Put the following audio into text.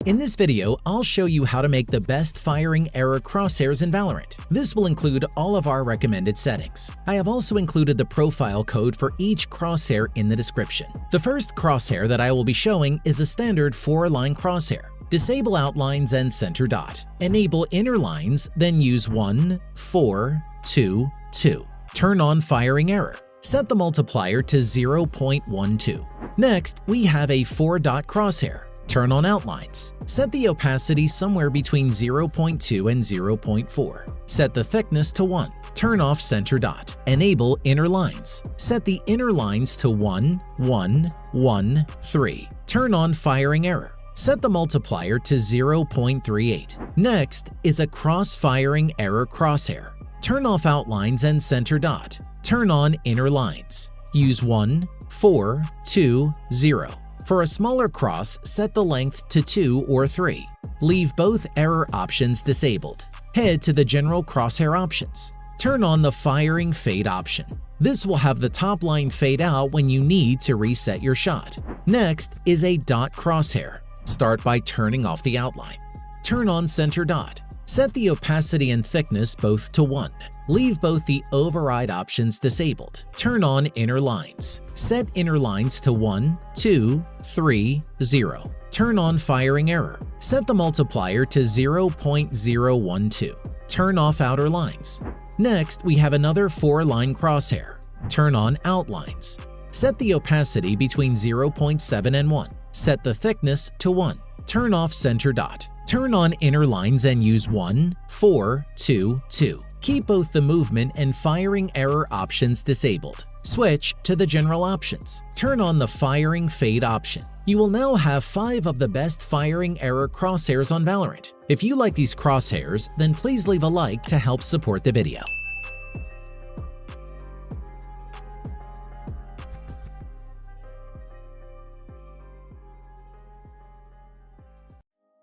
In this video, I'll show you how to make the best firing error crosshairs in Valorant. This will include all of our recommended settings. I have also included the profile code for each crosshair in the description. The first crosshair that I will be showing is a standard 4-line crosshair. Disable outlines and center dot. Enable inner lines, then use 1, 4, 2, 2. Turn on firing error. Set the multiplier to 0.12. Next, we have a 4-dot crosshair. Turn on outlines. Set the opacity somewhere between 0.2 and 0.4. Set the thickness to 1. Turn off center dot. Enable inner lines. Set the inner lines to 1, 1, 1, 3. Turn on firing error. Set the multiplier to 0.38. Next is a cross-firing error crosshair. Turn off outlines and center dot. Turn on inner lines. Use 1, 4, 2, 0. For a smaller cross, set the length to 2 or 3. Leave both error options disabled. Head to the general crosshair options. Turn on the firing fade option. This will have the top line fade out when you need to reset your shot. Next is a dot crosshair. Start by turning off the outline. Turn on center dot. Set the opacity and thickness both to 1. Leave both the override options disabled. Turn on inner lines. Set inner lines to 1, 2, 3, 0. Turn on firing error. Set the multiplier to 0.012. Turn off outer lines. Next, we have another 4-line crosshair. Turn on outlines. Set the opacity between 0.7 and 1. Set the thickness to 1. Turn off center dot. Turn on inner lines and use 1, 4, 2, 2. Keep both the movement and firing error options disabled. Switch to the general options. Turn on the firing fade option. You will now have 5 of the best firing error crosshairs on Valorant. If you like these crosshairs, then please leave a like to help support the video.